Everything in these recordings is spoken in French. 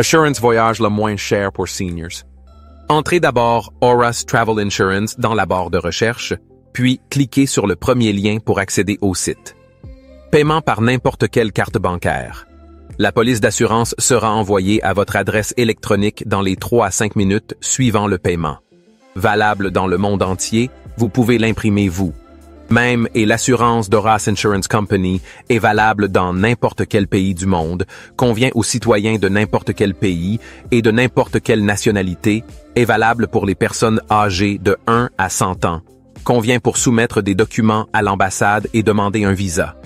Assurance voyage le moins cher pour seniors. Entrez d'abord Auras Travel Insurance dans la barre de recherche, puis cliquez sur le premier lien pour accéder au site. Paiement par n'importe quelle carte bancaire. La police d'assurance sera envoyée à votre adresse électronique dans les 3 à 5 minutes suivant le paiement. Valable dans le monde entier, vous pouvez l'imprimer vous. Même et l'assurance d'Auras Insurance Company est valable dans n'importe quel pays du monde, convient aux citoyens de n'importe quel pays et de n'importe quelle nationalité, est valable pour les personnes âgées de 1 à 100 ans, convient pour soumettre des documents à l'ambassade et demander un visa.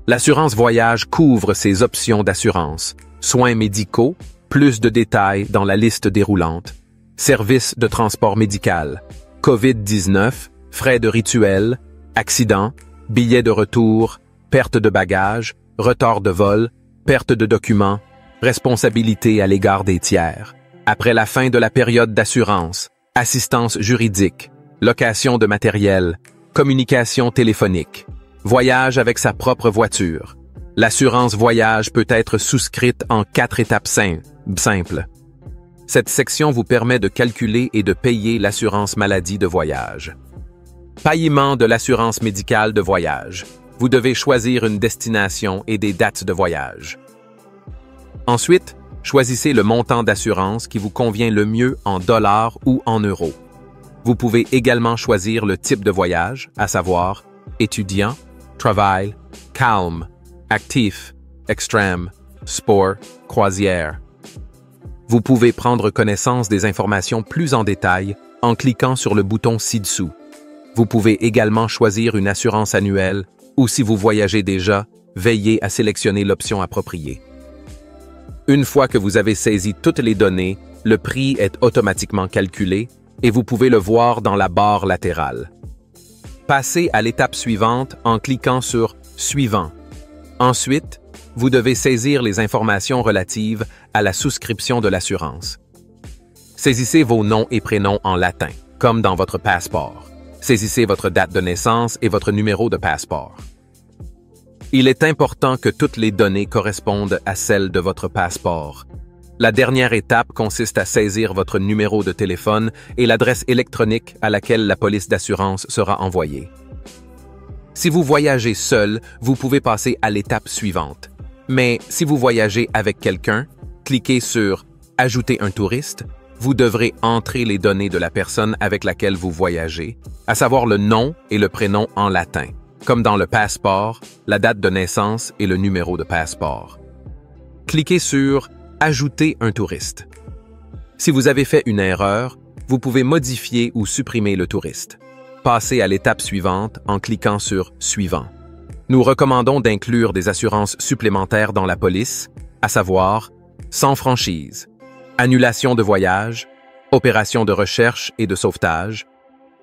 L'assurance voyage couvre ces options d'assurance, soins médicaux, plus de détails dans la liste déroulante, services de transport médical, COVID-19, frais de rituel, accident, billets de retour, perte de bagages, retard de vol, perte de documents, responsabilité à l'égard des tiers. Après la fin de la période d'assurance, assistance juridique, location de matériel, communication téléphonique, voyage avec sa propre voiture. L'assurance voyage peut être souscrite en 4 étapes simples. Cette section vous permet de calculer et de payer l'assurance maladie de voyage. Paiement de l'assurance médicale de voyage. Vous devez choisir une destination et des dates de voyage. Ensuite, choisissez le montant d'assurance qui vous convient le mieux en dollars ou en euros. Vous pouvez également choisir le type de voyage, à savoir étudiant, travail, calme, actif, extrême, sport, croisière. Vous pouvez prendre connaissance des informations plus en détail en cliquant sur le bouton ci-dessous. Vous pouvez également choisir une assurance annuelle ou si vous voyagez déjà, veillez à sélectionner l'option appropriée. Une fois que vous avez saisi toutes les données, le prix est automatiquement calculé et vous pouvez le voir dans la barre latérale. Passez à l'étape suivante en cliquant sur « Suivant ». Ensuite, vous devez saisir les informations relatives à la souscription de l'assurance. Saisissez vos noms et prénoms en latin, comme dans votre passeport. Saisissez votre date de naissance et votre numéro de passeport. Il est important que toutes les données correspondent à celles de votre passeport. La dernière étape consiste à saisir votre numéro de téléphone et l'adresse électronique à laquelle la police d'assurance sera envoyée. Si vous voyagez seul, vous pouvez passer à l'étape suivante. Mais si vous voyagez avec quelqu'un, cliquez sur « Ajouter un touriste ». Vous devrez entrer les données de la personne avec laquelle vous voyagez, à savoir le nom et le prénom en latin, comme dans le passeport, la date de naissance et le numéro de passeport. Cliquez sur « Ajouter un touriste ». Si vous avez fait une erreur, vous pouvez modifier ou supprimer le touriste. Passez à l'étape suivante en cliquant sur « Suivant ». Nous recommandons d'inclure des assurances supplémentaires dans la police, à savoir sans franchise, annulation de voyage, opération de recherche et de sauvetage,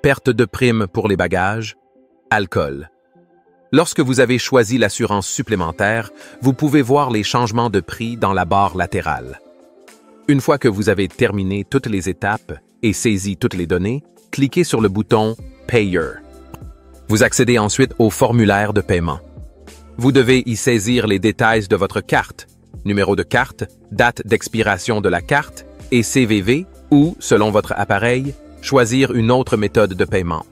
perte de prime pour les bagages, alcool. Lorsque vous avez choisi l'assurance supplémentaire, vous pouvez voir les changements de prix dans la barre latérale. Une fois que vous avez terminé toutes les étapes et saisi toutes les données, cliquez sur le bouton « Payer ». Vous accédez ensuite au formulaire de paiement. Vous devez y saisir les détails de votre carte, numéro de carte, date d'expiration de la carte et CVV ou, selon votre appareil, choisir une autre méthode de paiement.